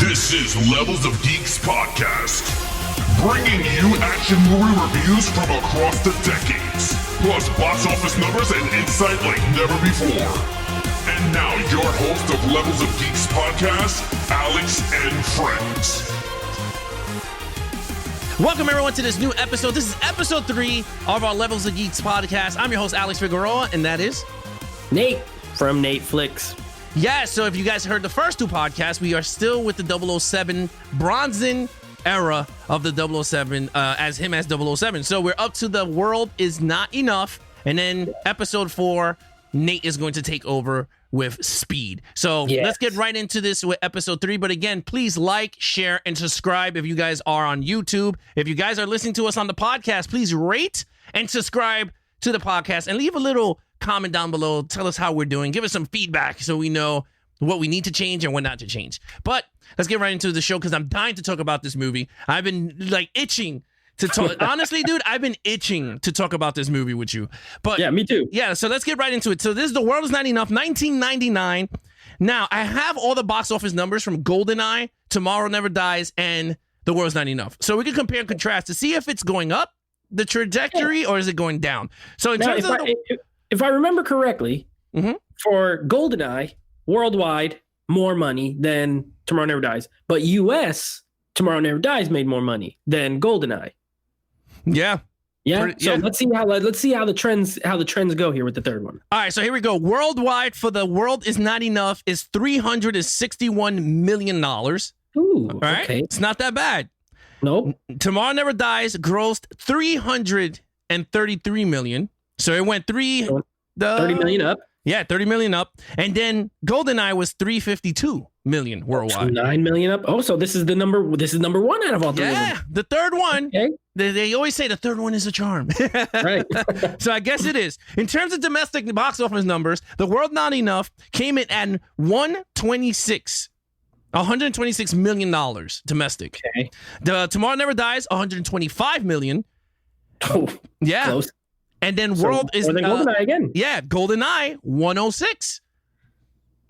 This is Levels of Geeks podcast, bringing you action movie reviews from across the decades, plus box office numbers and insight like never before. And now your host of Levels of Geeks podcast, Alex and Friends. Welcome everyone to this new episode. This is episode 3 of our Levels of Geeks podcast. I'm your host, Alex Figueroa, and that is Nate from Nate Flicks. Yeah, so if you guys heard the first 2 podcasts, we are still with the 007 Brosnan era of the 007 as him as 007. So we're up to The World Is Not Enough. And then episode 4, Nate is going to take over with Speed. So Let's get right into this with episode 3. But again, please like, share, and subscribe if you guys are on YouTube. If you guys are listening to us on the podcast, please rate and subscribe to the podcast and leave a little comment down below. Tell us how we're doing. Give us some feedback so we know what we need to change and what not to change. But let's get right into the show because I'm dying to talk about this movie. I've been itching to talk. Honestly, dude, I've been itching to talk about this movie with you. But yeah, me too. Yeah, so let's get right into it. So this is The World Is Not Enough, 1999. Now, I have all the box office numbers from GoldenEye, Tomorrow Never Dies, and The World Is Not Enough. So we can compare and contrast to see if it's going up, the trajectory, or is it going down? So in terms of if I remember correctly, for GoldenEye, worldwide, more money than Tomorrow Never Dies. But US, Tomorrow Never Dies made more money than GoldenEye. Yeah. Yeah. So let's see how the trends go here with the third one. All right, so here we go. Worldwide for The World Is Not Enough is $361 million. Ooh, all right. Okay. It's not that bad. Nope. Tomorrow Never Dies grossed $333 million. So it went 30 million up. Yeah, 30 million up. And then GoldenEye was 352 million worldwide. 9 million up. Oh, so this is number 1 out of all three. Yeah, the third one. Okay. They always say the third one is a charm. Right. So I guess it is. In terms of domestic box office numbers, The World Not Enough came in at $126 million domestic. Okay. The Tomorrow Never Dies, 125 million. Oh, yeah. Close. And then World is GoldenEye again. Yeah, GoldenEye, $106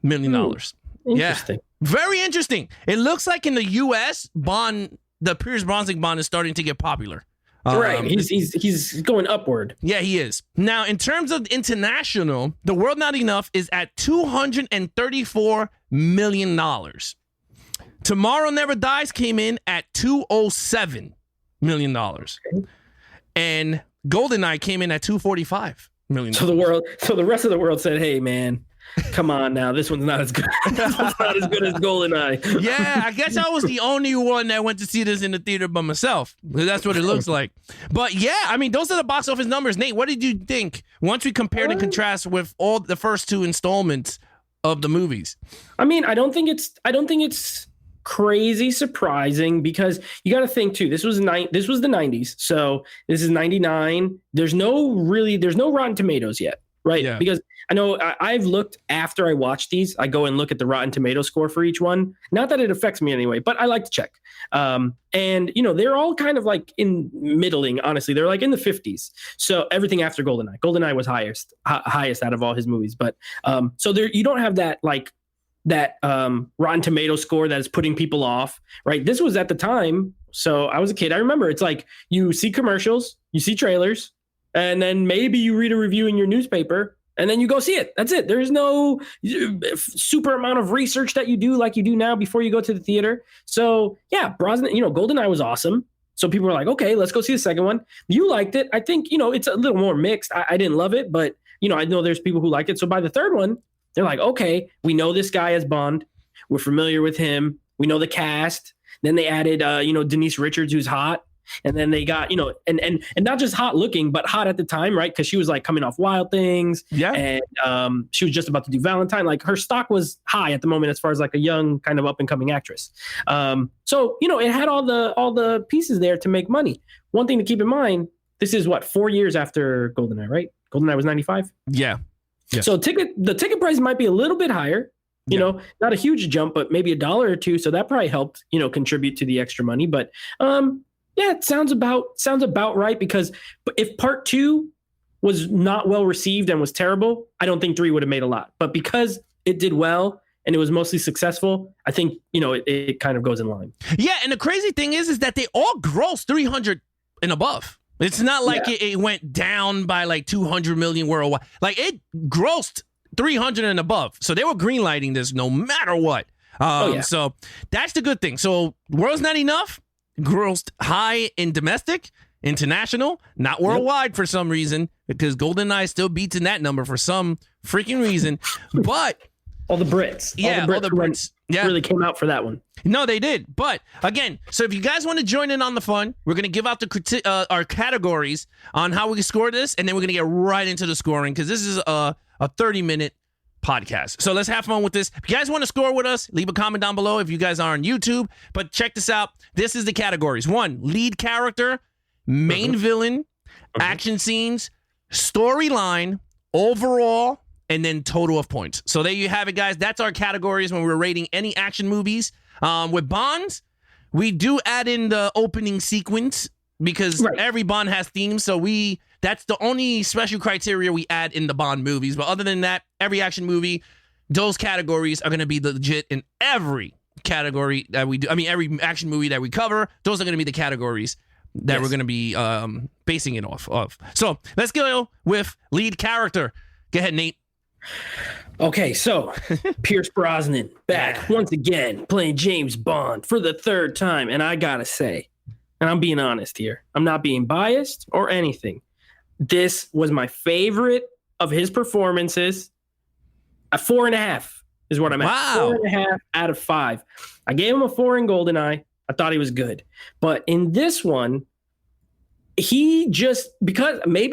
million. Interesting. Yeah. Very interesting. It looks like in the US, Bond, the Pierce Brosnan Bond is starting to get popular. Right. He's going upward. Yeah, he is. Now, in terms of international, The World Not Enough is at $234 million. Tomorrow Never Dies came in at $207 million. Okay. And GoldenEye came in at $245 million. So the rest of the world said, "Hey, man, come on now. This one's not as good. This one's not as good as GoldenEye." Yeah, I guess I was the only one that went to see this in the theater by myself. That's what it looks like. But yeah, I mean, those are the box office numbers. Nate, what did you think once we compared and contrast with all the first 2 installments of the movies? I mean, I don't think it's crazy surprising because you got to think too. This was the 90s, so this is 99. There's no Rotten Tomatoes yet, right? Yeah. Because I know I've looked after I watch these. I go and look at the Rotten Tomato score for each one. Not that it affects me anyway, but I like to check. And they're all kind of like in middling. Honestly, they're like in the 50s. So everything after GoldenEye. GoldenEye was highest out of all his movies. But so there you don't have that Rotten Tomato score that is putting people off, right? This was at the time. So I was a kid. I remember it's like you see commercials, you see trailers, and then maybe you read a review in your newspaper and then you go see it. That's it. There's no super amount of research that you do like you do now before you go to the theater. So yeah, Brosnan, GoldenEye was awesome. So people were like, okay, let's go see the second one. You liked it. I think, it's a little more mixed. I didn't love it, but I know there's people who liked it. So by the third one, they're like, okay, we know this guy as Bond. We're familiar with him. We know the cast. Then they added, Denise Richards, who's hot. And then they got, and not just hot looking, but hot at the time, right? Because she was like coming off Wild Things. Yeah. And she was just about to do Valentine. Like her stock was high at the moment as far as like a young kind of up and coming actress. So, it had all the pieces there to make money. One thing to keep in mind, this is 4 years after GoldenEye, right? GoldenEye was 95. Yeah. Yeah. So the ticket price might be a little bit higher, not a huge jump, but maybe $1 or $2. So that probably helped, contribute to the extra money. But it sounds about right, because if part 2 was not well received and was terrible, I don't think 3 would have made a lot. But because it did well and it was mostly successful, I think, it kind of goes in line. Yeah, and the crazy thing is that they all grossed 300 and above. It's not like it went down by like 200 million worldwide. Like it grossed 300 and above. So they were greenlighting this no matter what. So that's the good thing. So World's Not Enough grossed high in domestic, international, not worldwide for some reason, because GoldenEye still beats in that number for some freaking reason. But all the Brits. Yeah, all the Brits. Really came out for that one. No, they did. But again, so if you guys want to join in on the fun, we're going to give out our categories on how we can score this, and then we're going to get right into the scoring because this is a 30-minute podcast. So let's have fun with this. If you guys want to score with us, leave a comment down below if you guys are on YouTube. But check this out. This is the categories. 1, lead character, main villain, action scenes, storyline, overall, and then total of points. So there you have it, guys. That's our categories when we're rating any action movies. With Bonds, we do add in the opening sequence because every Bond has themes. So that's the only special criteria we add in the Bond movies. But other than that, every action movie, those categories are going to be legit in every category that we do. I mean, every action movie that we cover, those are going to be the categories that we're going to be basing it off of. So let's go with lead character. Go ahead, Nate. Okay, so Pierce Brosnan back once again playing James Bond for the 3rd time. And I gotta say, and I'm being honest here, I'm not being biased or anything. This was my favorite of his performances. A 4.5 is what I'm at. Wow. 4.5 out of 5. I gave him a 4 in GoldenEye. I thought he was good. But in this one, maybe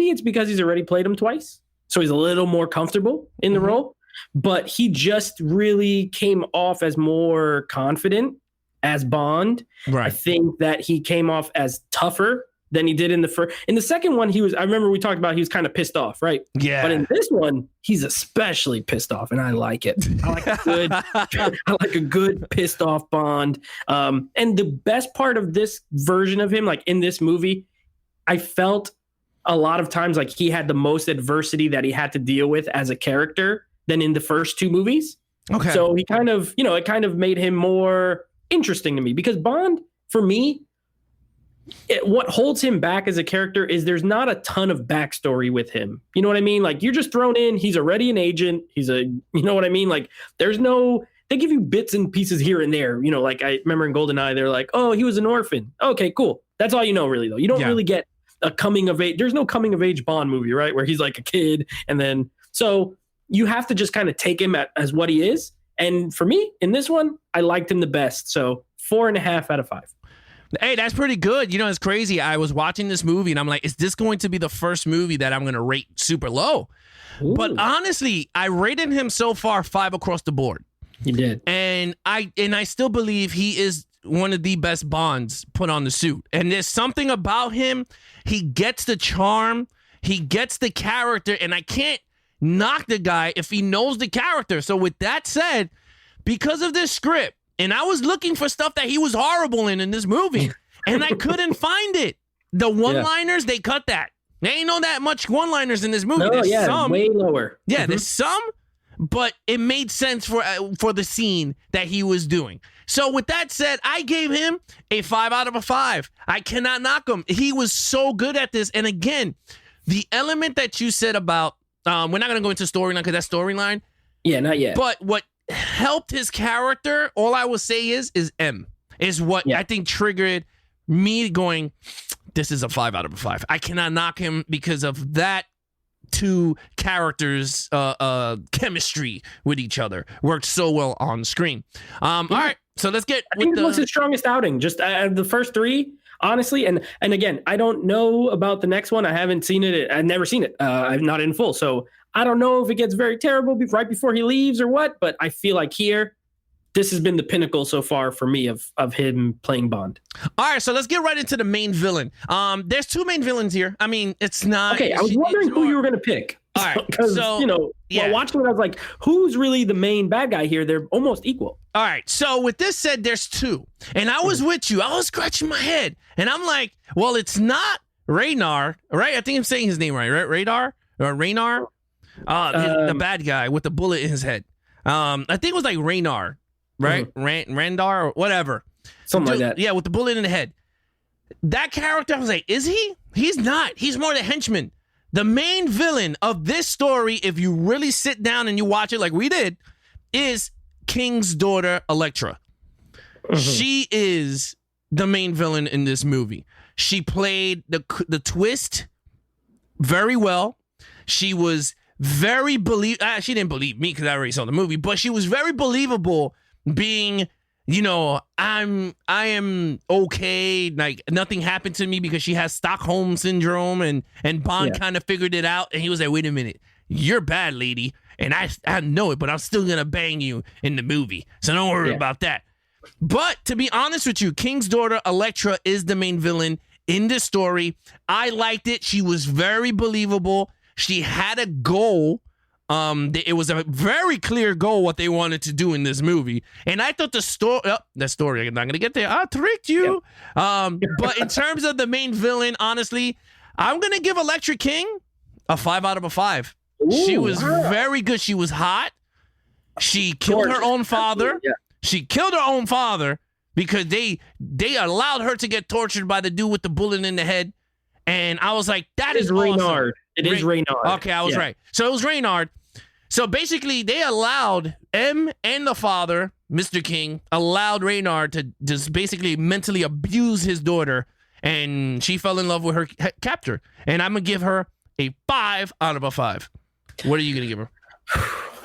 it's because he's already played him twice. So he's a little more comfortable in the role, but he just really came off as more confident as Bond. Right. I think that he came off as tougher than he did in the first. In the second one, I remember we talked about he was kind of pissed off, right? Yeah. But in this one, he's especially pissed off, and I like it. I like a good pissed off Bond. And the best part of this version of him, like in this movie, I felt a lot of times like he had the most adversity that he had to deal with as a character than in the first 2 movies. Okay. So he kind of, it kind of made him more interesting to me because Bond, for me, what holds him back as a character is there's not a ton of backstory with him. You know what I mean? Like you're just thrown in. He's already an agent. You know what I mean? Like they give you bits and pieces here and there. Like I remember in GoldenEye, they're like, oh, he was an orphan. Okay, cool. That's all you know really though. You don't really get a coming of age. There's no coming of age Bond movie, right? Where he's like a kid. And then, so you have to just kind of take him as what he is. And for me in this one, I liked him the best. So 4.5 out of 5. Hey, that's pretty good. It's crazy. I was watching this movie and I'm like, is this going to be the first movie that I'm going to rate super low? Ooh. But honestly, I rated him so far 5 across the board. You did. And I still believe he is one of the best Bonds put on the suit. And there's something about him. He gets the charm. He gets the character. And I can't knock the guy if he knows the character. So with that said, because of this script, and I was looking for stuff that he was horrible in this movie, and I couldn't find it. The one-liners, they cut that. There ain't no that much one-liners in this movie. No, there's some. Way lower. Yeah, there's some, but it made sense for the scene that he was doing. So with that said, I gave him a 5 out of 5. I cannot knock him. He was so good at this. And again, the element that you said about, we're not going to go into storyline because that's storyline. Yeah, not yet. But what helped his character, all I will say is what I think triggered me going, this is a 5 out of 5. I cannot knock him because of that. 2 characters chemistry with each other worked so well on screen. All right, so let's get I think it was his strongest outing, just the first 3, honestly. And again, I don't know about the next one. I haven't seen it. I've never seen it. I'm not in full, so I don't know if it gets very terrible right before he leaves or what. But I feel like this has been the pinnacle so far for me of him playing Bond. All right, so let's get right into the main villain. There's 2 main villains here. I mean, it's not... Okay, I was wondering who you were going to pick. All right, because, while watching it, I was like, who's really the main bad guy here? They're almost equal. All right, so with this said, there's 2. And I was with you. I was scratching my head. And I'm like, well, it's not Raynar, right? I think I'm saying his name right? Radar? Or Raynar? The bad guy with the bullet in his head. I think it was like Reynard, right? Randar or whatever. Something like that. Yeah, with the bullet in the head. That character, I was like, is he? He's not. He's more the henchman. The main villain of this story, if you really sit down and you watch it like we did, is King's daughter, Elektra. She is the main villain in this movie. She played the twist very well. She was very she didn't believe me because I already saw the movie, but she was very believable being, you know, I am okay, like nothing happened to me, because she has Stockholm syndrome, and Bond kind of figured it out, and he was like, wait a minute, you're bad, lady, and I know it, but I'm still gonna bang you in the movie, so don't worry about that. But to be honest with you, King's daughter, Elektra, is the main villain in this story. I liked it. She was very believable. She had a goal. It was a very clear goal what they wanted to do in this movie. And I thought the story, I'm not going to get there. I tricked you. But in terms of the main villain, honestly, I'm going to give Elektra King a 5 out of 5. Ooh, she was very good. She was hot. She killed her own father. Yeah. She killed her own father because they allowed her to get tortured by the dude with the bullet in the head. And I was like, that is Reynard. Awesome. It is Reynard. Okay, I was right. So it was Reynard. So basically, they allowed M and the father, Mr. King, allowed Reynard to just basically mentally abuse his daughter. And she fell in love with her captor. And I'm going to give her a 5 out of 5. What are you going to give her?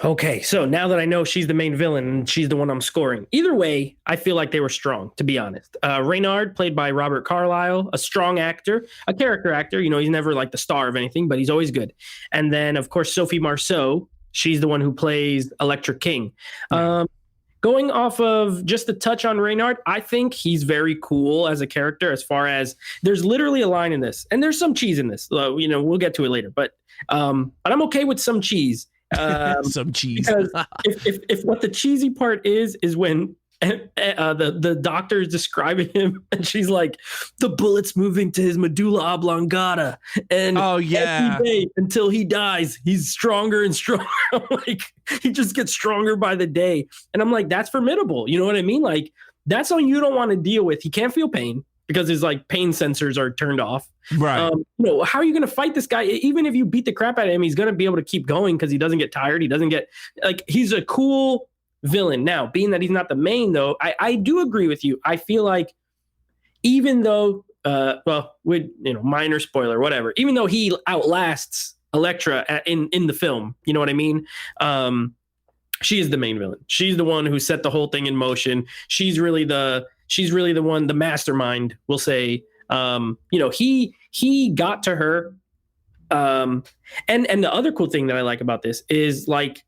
Okay, so now that I know she's the main villain and she's the one I'm scoring, either way, I feel like they were strong, to be honest. Reynard, played by Robert Carlyle, a strong actor, a character actor. You know, he's never like the star of anything, but he's always good. And then, of course, Sophie Marceau, she's the one who plays Elektra King. Going off of just the touch on Reynard, I think he's very cool as a character, as far as there's literally a line in this, and there's some cheese in this. You know, we'll get to it later, but I'm okay with some cheese. Some cheese. Because if what the cheesy part is when the doctor is describing him, and she's like, the bullet's moving to his medulla oblongata, and every day until he dies, he's stronger and stronger. Like, he just gets stronger by the day, and I'm like, that's formidable. You know what I mean? Like, that's something you don't want to deal with. He can't feel pain because his like pain sensors are turned off. Right. You know, how are you going to fight this guy? Even if you beat the crap out of him, he's going to be able to keep going because he doesn't get tired. He doesn't get, like, he's a cool villain. Now, being that he's not the main, though, I do agree with you. I feel like even though, with, you know, minor spoiler, whatever, even though he outlasts Elektra in the film, you know what I mean? She is the main villain. She's the one who set the whole thing in motion. She's really the one, the mastermind, we'll say. You know, he got to her. And the other cool thing that I like about this is, like,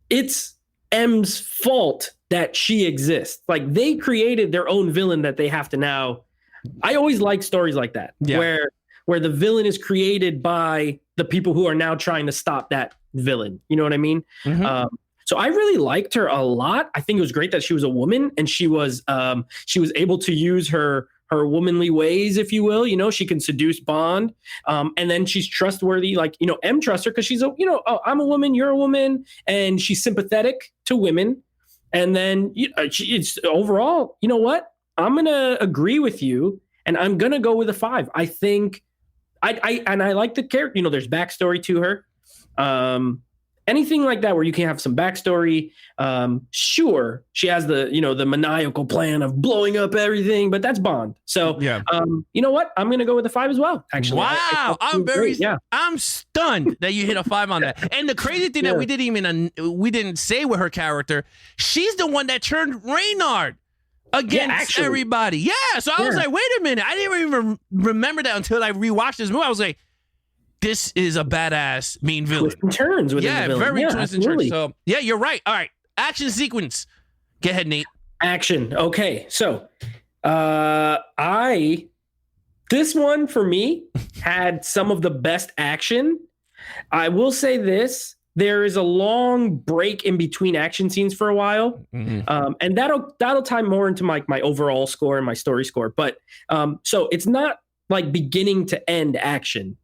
it's M's fault that she exists. Like, they created their own villain that they have to now. I always like stories like that, where the villain is created by the people who are now trying to stop that villain. You know what I mean? Mm-hmm. So I really liked her a lot. I think it was great that she was a woman, and she was able to use her womanly ways, if you will. You know, she can seduce Bond, and then she's trustworthy. Like, you know, M trusts her because she's I'm a woman, you're a woman, and she's sympathetic to women. And then it's overall, you know what? I'm gonna agree with you, and I'm gonna go with a 5. I think I like the character. You know, there's backstory to her. Anything like that where you can have some backstory. Sure, she has the maniacal plan of blowing up everything, but that's Bond. So, you know what? I'm going to go with a 5 as well, actually. Wow. I'm stunned that you hit a 5 on that. And the crazy thing that we didn't say with her character, she's the one that turned Reynard against everybody. Yeah. So I was like, wait a minute. I didn't even remember that until I rewatched this movie. I was like, this is a badass main villain. Twists and turns within the villain. Very twists and turns. So, yeah, you're right. All right. Action sequence. Go ahead, Nate. Action. Okay. So, this one for me had some of the best action. I will say this. There is a long break in between action scenes for a while. Mm-hmm. And that'll tie more into my overall score and my story score. But so it's not like beginning to end action.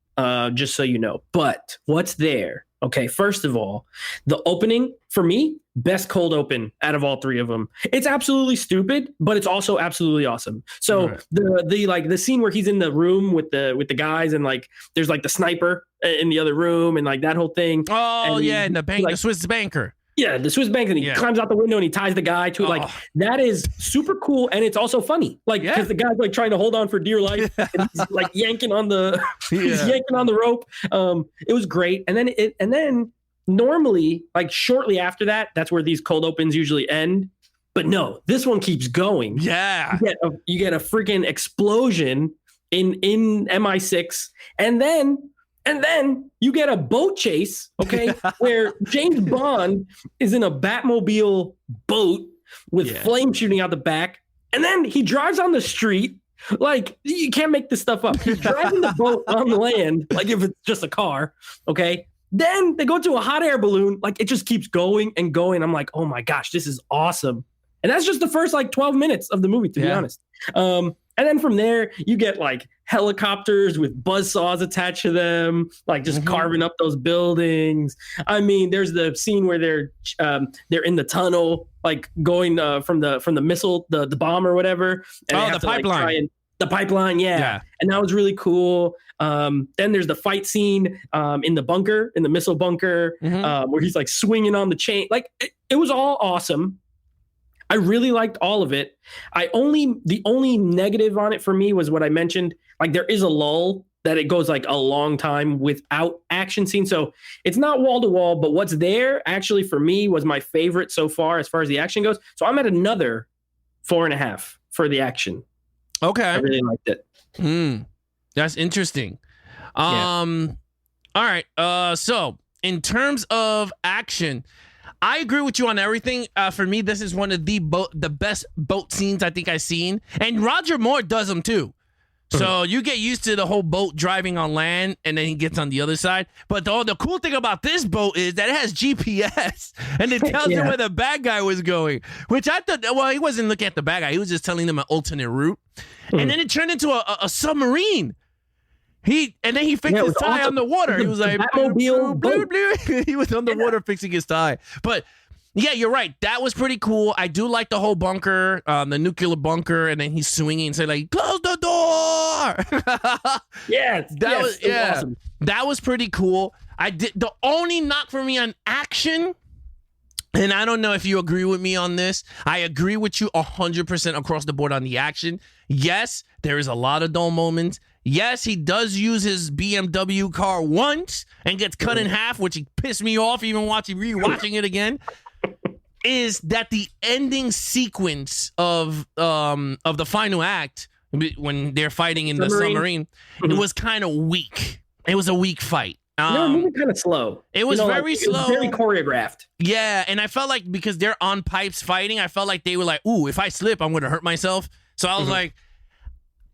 Just so you know, but what's there? Okay, first of all, the opening for me, best cold open out of all three of them. It's absolutely stupid, but it's also absolutely awesome. So Right. the scene where he's in the room with the guys and like there's like the sniper in the other room and like that whole thing. Oh and yeah, and the bank, like, the Swiss banker. yeah, the Swiss bank, and he climbs out the window and he ties the guy to it. Like that is super cool, and it's also funny. Like because the guy's like trying to hold on for dear life, and he's like yanking on the he's yanking on the rope. It was great, and then normally like shortly after that, that's where these cold opens usually end. But no, this one keeps going. Yeah, you get a freaking explosion in MI6, and then you get a boat chase, okay, where James Bond is in a Batmobile boat with flames shooting out the back. And then he drives on the street. Like, you can't make this stuff up. He's driving the boat on land, like if it's just a car, okay? Then they go to a hot air balloon. Like, it just keeps going and going. I'm like, oh my gosh, this is awesome. And that's just the first, like, 12 minutes of the movie, to be honest. And then from there, you get like helicopters with buzzsaws attached to them, like just carving up those buildings. I mean, there's the scene where they're in the tunnel, like going from the missile, the bomb or whatever. And the pipeline. Like, the pipeline, yeah. And that was really cool. Then there's the fight scene in the bunker, in the missile bunker, where he's like swinging on the chain. Like it was all awesome. I really liked all of it. The only negative on it for me was what I mentioned. Like there is a lull that it goes like a long time without action scenes. So it's not wall to wall, but what's there actually for me was my favorite so far as the action goes. So I'm at another 4.5 for the action. Okay. I really liked it. That's interesting. All right. So in terms of action, I agree with you on everything. For me, this is one of the best boat scenes I think I've seen. And Roger Moore does them too. So you get used to the whole boat driving on land and then he gets on the other side. But the cool thing about this boat is that it has GPS and it tells you where the bad guy was going, which I thought, well, he wasn't looking at the bad guy. He was just telling them an alternate route. And then it turned into a submarine. And then he fixed his tie awesome. on the water. He was like, Batmobile blue. He was underwater fixing his tie. But yeah, you're right. That was pretty cool. I do like the whole bunker, the nuclear bunker, and then he's swinging and saying like, "Close the door." That was awesome. That was pretty cool. The only knock for me on action. And I don't know if you agree with me on this. I agree with you 100% across the board on the action. Yes, there is a lot of dull moments. Yes, he does use his BMW car once and gets cut in half, which pissed me off even rewatching it again. Is that the ending sequence of the final act when they're fighting in the submarine? It was kind of weak. It was a weak fight. Moving kind of slow. It was very slow. It was very choreographed. Yeah, and I felt like because they're on pipes fighting, I felt like they were like, "Ooh, if I slip, I'm going to hurt myself." So I was like,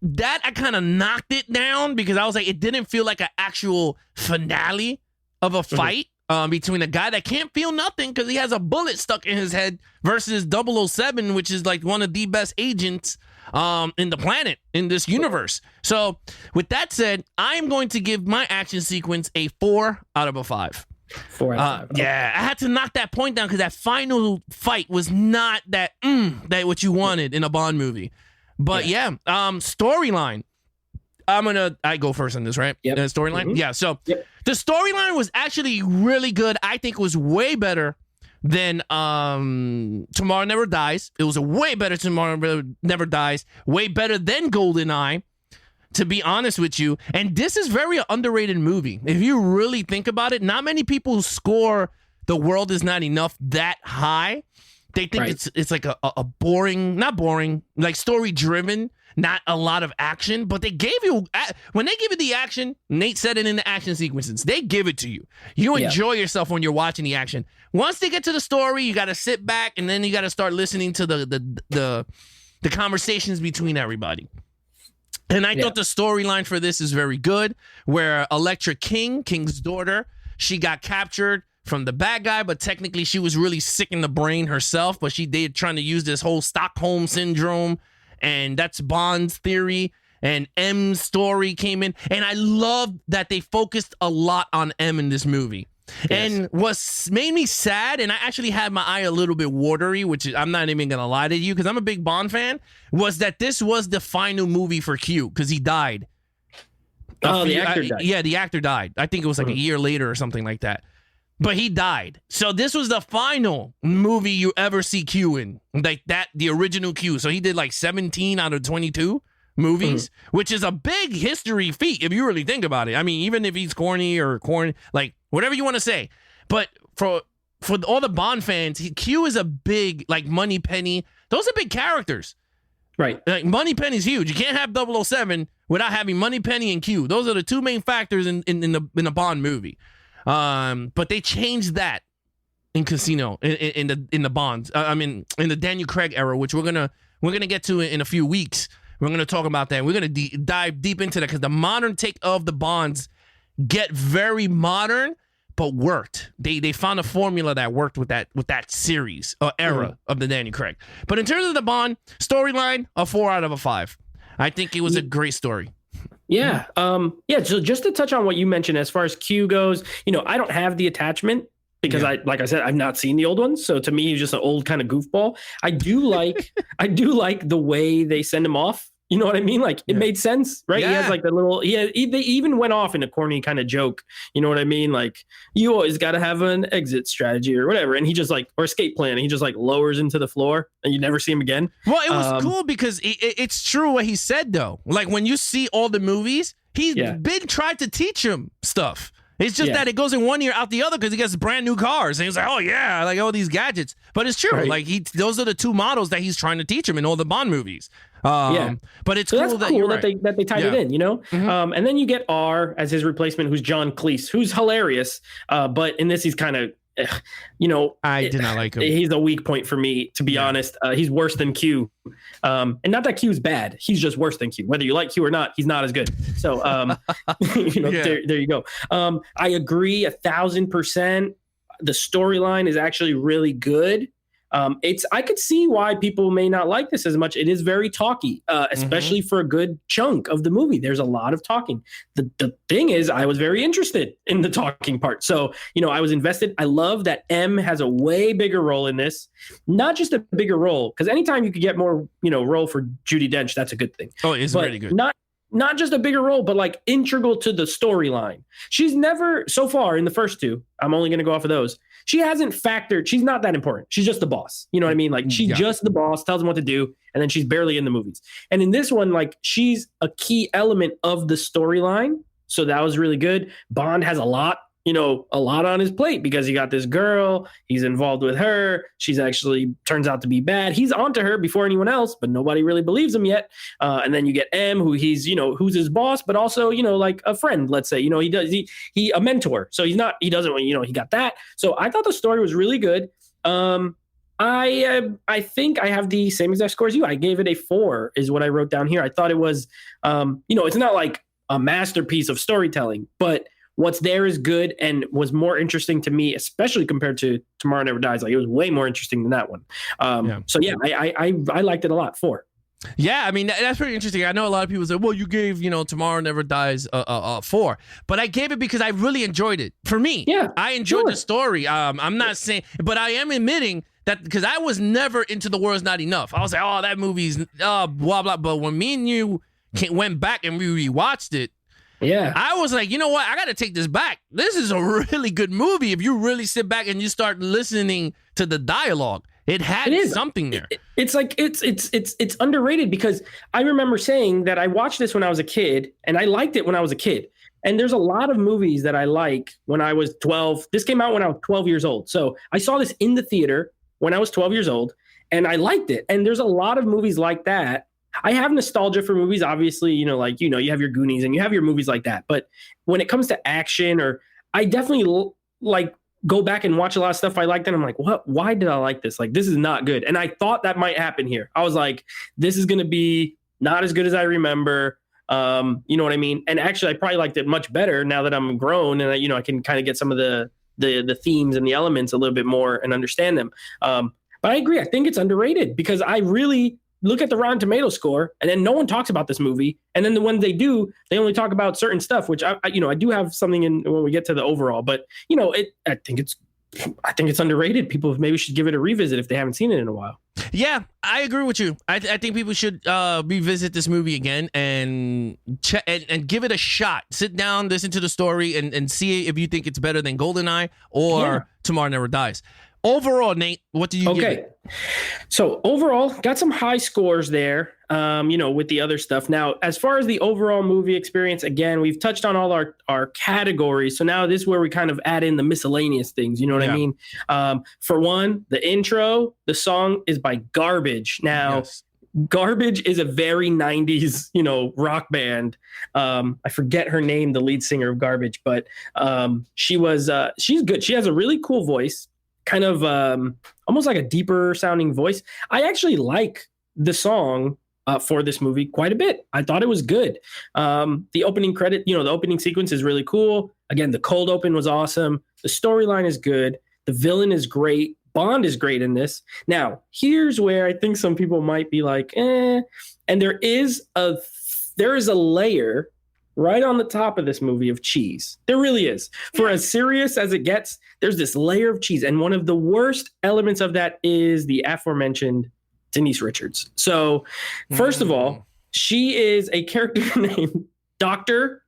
that I kind of knocked it down because I was like, it didn't feel like an actual finale of a fight between a guy that can't feel nothing because he has a bullet stuck in his head versus 007, which is like one of the best agents in the planet, in this universe. So with that said, I'm going to give my action sequence a 4 out of a 5. 4 out of 5. Yeah, I had to knock that point down because that final fight was not that what you wanted in a Bond movie. But storyline. I go first on this, right? Yep. Storyline? Yeah, so the storyline was actually really good. I think it was way better than Tomorrow Never Dies. It was a way better Tomorrow Never Dies. Way better than GoldenEye, to be honest with you. And this is very underrated movie. If you really think about it, not many people score The World Is Not Enough that high. They think it's like a boring, not boring, like story driven, not a lot of action, but they gave you, when they give you the action, Nate said it in the action sequences, they give it to you. You enjoy yourself when you're watching the action. Once they get to the story, you got to sit back and then you got to start listening to the conversations between everybody. And I thought the storyline for this is very good, where Elektra King's daughter, she got captured from the bad guy, but technically she was really sick in the brain herself, but they're trying to use this whole Stockholm syndrome, and that's Bond's theory, and M's story came in, and I love that they focused a lot on M in this movie. And what made me sad, and I actually had my eye a little bit watery, which I'm not even going to lie to you because I'm a big Bond fan, was that this was the final movie for Q because he died. Oh, the actor died. Yeah, the actor died. I think it was like a year later or something like that. But he died. So this was the final movie you ever see Q in. Like that, the original Q. So he did like 17 out of 22 movies, which is a big history feat if you really think about it. I mean, even if he's corny, like whatever you want to say. But for all the Bond fans, Q is a big, like Moneypenny. Those are big characters. Right. Like Moneypenny's huge. You can't have 007 without having Moneypenny and Q. Those are the two main factors in a Bond movie. But they changed that in Casino in the Bonds. In the Daniel Craig era, which we're gonna get to in a few weeks. We're gonna talk about that. We're gonna dive deep into that because the modern take of the Bonds get very modern, but worked. They found a formula that worked with that series or era of the Daniel Craig. But in terms of the Bond storyline, a 4 out of a 5. I think it was a great story. Yeah. So just to touch on what you mentioned as far as Q goes, I don't have the attachment because like I said, I've not seen the old ones. So to me, he's just an old kind of goofball. I do like the way they send him off. You know what I mean? Like it made sense, right? Yeah. He has like the little, they even went off in a corny kind of joke. You know what I mean? Like you always got to have an exit strategy or whatever. And he just or escape plan. And he just like lowers into the floor and you never see him again. Well, it was cool because it's true what he said though. Like when you see all the movies, he's been trying to teach him stuff. It's just that it goes in one ear out the other because he gets brand new cars. And he's like, oh, yeah, like all these gadgets. But it's true. Right. Like those are the two models that he's trying to teach him in all the Bond movies. But it's cool that they tied it in, Mm-hmm. And then you get R as his replacement, who's John Cleese, who's hilarious. But in this, he's kind of, I did not like him. He's a weak point for me, to be honest. He's worse than Q. And not that Q's bad. He's just worse than Q. Whether you like Q or not, he's not as good. So, there you go. I agree 1,000%. The storyline is actually really good. I could see why people may not like this as much. It is very talky, especially for a good chunk of the movie. There's a lot of talking. The thing is, I was very interested in the talking part. So, I was invested. I love that M has a way bigger role in this. Not just a bigger role, because anytime you could get more, role for Judi Dench, that's a good thing. Oh, it's really good. Not just a bigger role, but like integral to the storyline. She's never, so far in the first two, I'm only going to go off of those. She hasn't factored. She's not that important. She's just the boss. You know what I mean? Like she's just the boss, tells him what to do. And then she's barely in the movies. And in this one, like she's a key element of the storyline. So that was really good. Bond has a lot on his plate because he got this girl. He's involved with her. She's actually turns out to be bad. He's onto her before anyone else, but nobody really believes him yet. And then you get M, who he's, who's his boss, but also, like a friend, let's say, he a mentor. So he doesn't, he got that. So I thought the story was really good. I think I have the same exact score as you. I gave it a 4 is what I wrote down here. I thought it was, it's not like a masterpiece of storytelling, but what's there is good and was more interesting to me, especially compared to Tomorrow Never Dies. Like it was way more interesting than that one. So yeah, I liked it a lot. 4. Yeah, I mean that's pretty interesting. I know a lot of people say, "Well, you gave Tomorrow Never Dies a 4," but I gave it because I really enjoyed it. For me, I enjoyed the story. I'm not saying, but I am admitting that because I was never into The World's Not Enough. I was like, "Oh, that movie's blah blah." But when me and you went back and we rewatched it. Yeah, I was like, you know what? I got to take this back. This is a really good movie. If you really sit back and you start listening to the dialogue, it had something there. It's like it's underrated because I remember saying that I watched this when I was a kid and I liked it when I was a kid. And there's a lot of movies that I like when I was 12. This came out when I was 12 years old. So I saw this in the theater when I was 12 years old and I liked it. And there's a lot of movies like that. I have nostalgia for movies, obviously, you have your Goonies and you have your movies like that. But when it comes to action, I definitely go back and watch a lot of stuff I liked. And I'm like, what? Why did I like this? Like, this is not good. And I thought that might happen here. I was like, this is going to be not as good as I remember. You know what I mean? And actually, I probably liked it much better now that I'm grown and I can kind of get some of the themes and the elements a little bit more and understand them. But I agree. I think it's underrated because I really look at the Rotten Tomato score, and then no one talks about this movie. And then the ones they do, they only talk about certain stuff, which I do have something in when we get to the overall. But I think it's underrated. People maybe should give it a revisit if they haven't seen it in a while. Yeah, I agree with you. I think people should revisit this movie again and check and give it a shot. Sit down, listen to the story, and see if you think it's better than GoldenEye or Tomorrow Never Dies. Overall, Nate, what do you give it? So overall, got some high scores there, with the other stuff. Now, as far as the overall movie experience, again, we've touched on all our categories. So now this is where we kind of add in the miscellaneous things. You know what I mean? For one, the intro, the song is by Garbage. Now, Garbage is a very 90s, rock band. I forget her name, the lead singer of Garbage, but she's good. She has a really cool voice. Kind of almost like a deeper sounding voice. I actually like the song for this movie quite a bit. I thought it was good. The opening credit, the opening sequence is really cool. Again, the cold open was awesome. The storyline is good. The villain is great. Bond is great in this. Now, here's where I think some people might be like, And there is a layer right on the top of this movie of cheese. There really is. For as serious as it gets, there's this layer of cheese. And one of the worst elements of that is the aforementioned Denise Richards. So first of all, she is a character named Dr.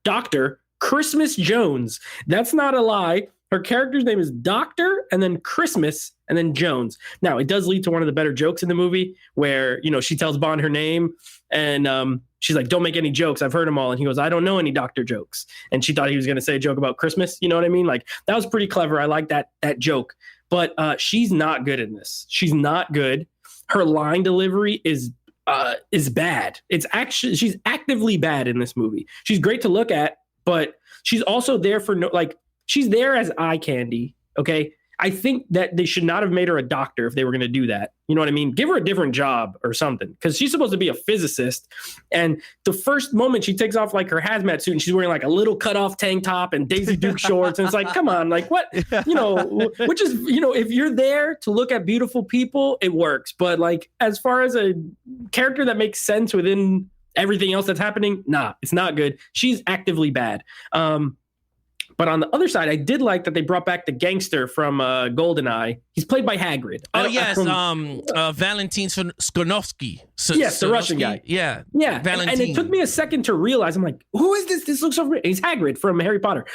Christmas Jones. That's not a lie. Her character's name is Doctor and then Christmas and then Jones. Now, it does lead to one of the better jokes in the movie where, she tells Bond her name and she's like, don't make any jokes. I've heard them all. And he goes, I don't know any doctor jokes. And she thought he was going to say a joke about Christmas. You know what I mean? Like, that was pretty clever. I like that joke. But she's not good in this. She's not good. Her line delivery is bad. She's actively bad in this movie. She's great to look at, but she's also there for she's there as eye candy. Okay. I think that they should not have made her a doctor if they were going to do that. You know what I mean? Give her a different job or something, because she's supposed to be a physicist. And the first moment she takes off like her hazmat suit and she's wearing like a little cutoff tank top and Daisy Duke shorts. And it's like, come on, like what, which is, if you're there to look at beautiful people, it works. But like, as far as a character that makes sense within everything else that's happening, nah, it's not good. She's actively bad. But on the other side, I did like that they brought back the gangster from GoldenEye. He's played by Hagrid. Valentin Skonovsky. Yes, the Russian guy. Yeah. Valentin. And it took me a second to realize. I'm like, who is this? This looks so familiar. He's Hagrid from Harry Potter.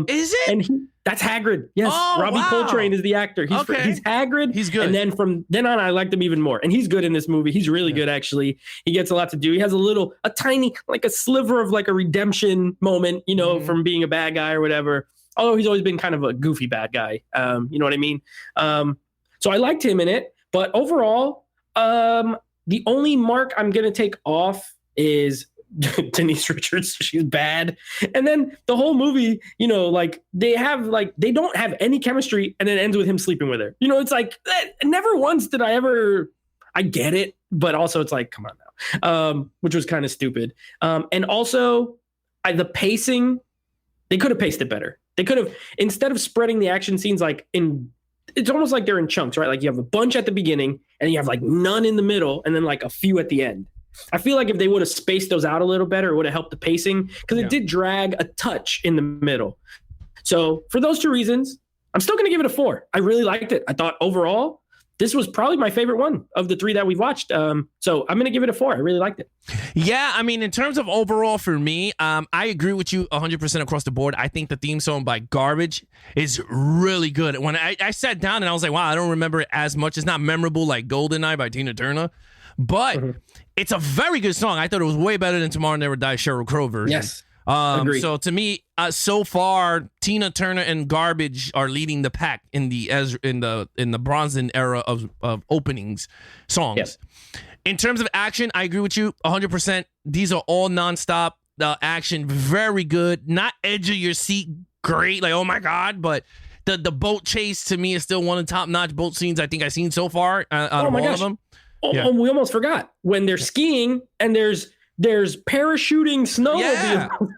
Is it? And that's Hagrid. Yes. Robbie Coltrane is the actor. He's Hagrid. He's good. And then from then on, I liked him even more. And he's good in this movie. He's really good, actually. He gets a lot to do. He has a tiny, like a sliver of like a redemption moment, from being a bad guy or whatever. Although he's always been kind of a goofy bad guy. You know what I mean? So I liked him in it. But overall, the only mark I'm going to take off is Denise Richards. She's bad. And then the whole movie, they don't have any chemistry, and it ends with him sleeping with her. It's like, never once did I get it, but also it's like, come on now, which was kind of stupid. And also the pacing, they could have paced it better. They could have, instead of spreading the action scenes it's almost like they're in chunks, right? Like you have a bunch at the beginning and you have like none in the middle and then like a few at the end. I feel like if they would have spaced those out a little better, it would have helped the pacing, because it did drag a touch in the middle. So for those two reasons, I'm still going to give it a 4. I really liked it. I thought overall, this was probably my favorite one of the 3 that we've watched. So I'm going to give it a 4. I really liked it. Yeah, I mean, in terms of overall for me, I agree with you 100% across the board. I think the theme song by Garbage is really good. When I sat down and I was like, wow, I don't remember it as much. It's not memorable like GoldenEye by Tina Turner, but it's a very good song. I thought it was way better than Tomorrow Never Dies Sheryl Crow version. Yes. Agreed. So to me, so far, Tina Turner and Garbage are leading the pack in the Brosnan era of openings songs. Yes. In terms of action, I agree with you 100%. These are all nonstop action, very good. Not edge of your seat, great, like oh my god, but the boat chase to me is still one of the top notch boat scenes I think I've seen so far out of all of them. Oh, we almost forgot when they're skiing and there's parachuting snowmobile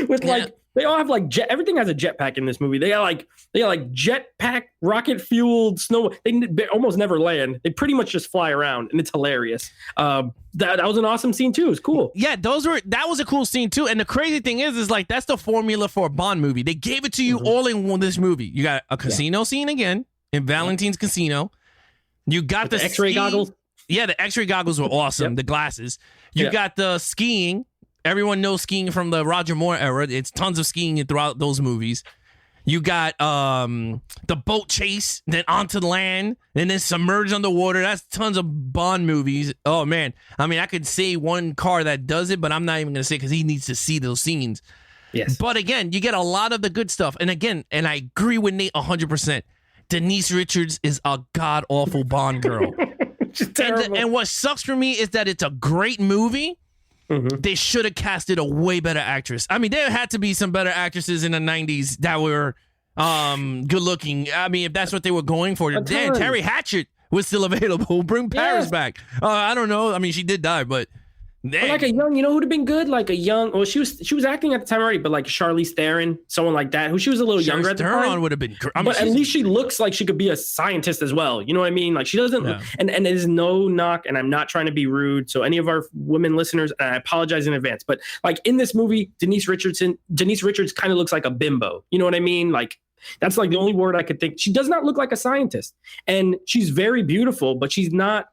with like They all have like everything has a jetpack in this movie. They got like jetpack, rocket fueled snow. They almost never land. They pretty much just fly around, and it's hilarious. That was an awesome scene too. It was cool. Yeah, that was a cool scene too. And the crazy thing is like that's the formula for a Bond movie. They gave it to you all in this movie. You got a casino scene again in Valentine's Casino. You got the X-ray goggles. Yeah, the X-ray goggles were awesome. The glasses. You got the skiing. Everyone knows skiing from the Roger Moore era. It's tons of skiing throughout those movies. You got the boat chase, then onto the land, and then submerged underwater. That's tons of Bond movies. Oh, man. I mean, I could say one car that does it, but I'm not even going to say because he needs to see those scenes. Yes. But again, you get a lot of the good stuff. And again, and I agree with Nate 100%. Denise Richards is a god-awful Bond girl. She's terrible. And what sucks for me is that it's a great movie. They should have casted a way better actress. I mean, there had to be some better actresses in the 90s that were good looking. I mean, if that's what they were going for. Then Terry Hatchett was still available. Bring Paris back. I don't know. I mean, she did die, but like a young, who'd have been good? Like a young, well, she was acting at the time already, but like Charlize Theron, someone like that, who she was a little younger at the time. Would have been, but at least she looks like she could be a scientist as well. You know what I mean? Like she doesn't, and there's no knock, and I'm not trying to be rude. So any of our women listeners, and I apologize in advance, but like in this movie, Denise Richards kind of looks like a bimbo. You know what I mean? Like that's like the only word I could think. She does not look like a scientist, and she's very beautiful, but she's not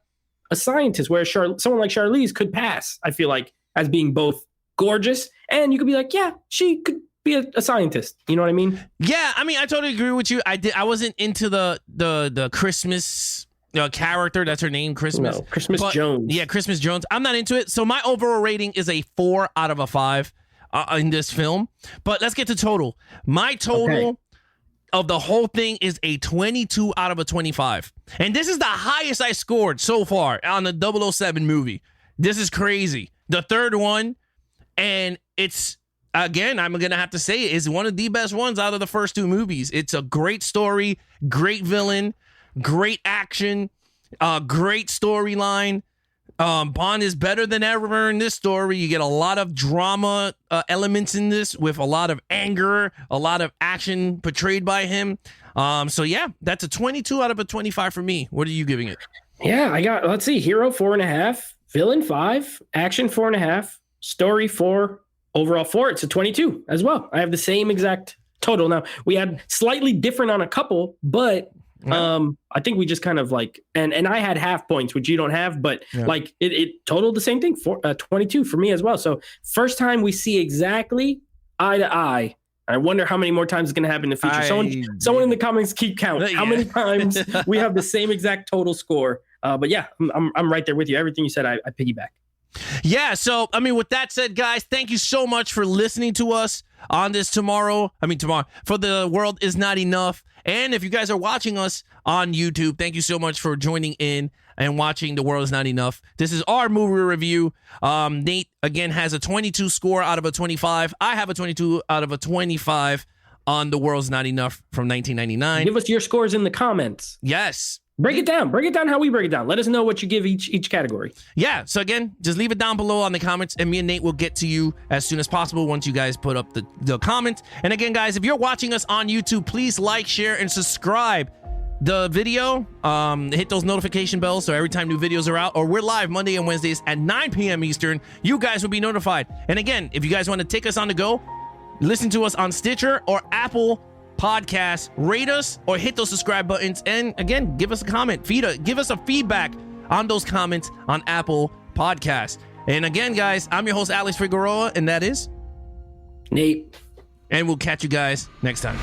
a scientist, where someone like Charlize could pass, I feel like, as being both gorgeous and you could be like, yeah, she could be a scientist. You know what I mean? Yeah, I mean, I totally agree with you. I wasn't into the Christmas character. That's her name, Christmas. No, Christmas Jones. Yeah, Christmas Jones. I'm not into it. So my overall rating is a 4 out of a 5 in this film. But let's get to total. My total of the whole thing is a 22 out of a 25. And this is the highest I scored so far on the 007 movie. This is crazy. The third one, and it's, again, I'm going to have to say it, is one of the best ones out of the first two movies. It's a great story, great villain, great action, great storyline. Bond is better than ever in this story. You get a lot of drama elements in this with a lot of anger, a lot of action portrayed by him. So yeah, that's a 22 out of a 25 for me. What are you giving it? Yeah, I got, let's see, hero 4.5, villain 5, action 4.5, story 4, overall 4. It's a 22 as well. I have the same exact total. Now we had slightly different on a couple, but I think we just kind of like, and I had half points, which you don't have, but like it totaled the same thing for 22 for me as well. So first time we see exactly eye to eye. I wonder how many more times it's going to happen in the future. Someone in the comments keep count how many times we have the same exact total score. But yeah, I'm right there with you. Everything you said, I piggyback. Yeah. So, I mean, with that said, guys, thank you so much for listening to us on this tomorrow. For The World Is Not Enough. And if you guys are watching us on YouTube, thank you so much for joining in and watching The World Is Not Enough. This is our movie review. Nate, again, has a 22 score out of a 25. I have a 22 out of a 25 on The World's Not Enough from 1999. Give us your scores in the comments. Yes. Break it down how we break it down. Let us know what you give each category. Yeah, so again, just leave it down below on the comments, and me and Nate will get to you as soon as possible once you guys put up the comments. And again, guys, if you're watching us on YouTube, please like, share, and subscribe the video. Hit those notification bells so every time new videos are out, or we're live Monday and Wednesdays at 9 p.m. Eastern, you guys will be notified. And again, if you guys want to take us on the go, listen to us on Stitcher or Apple Podcast, rate us or hit those subscribe buttons, and again, give us a comment, give us a feedback on those comments on Apple Podcasts. And again, guys, I'm your host Alex Figueroa, and that is Nate, and we'll catch you guys next time.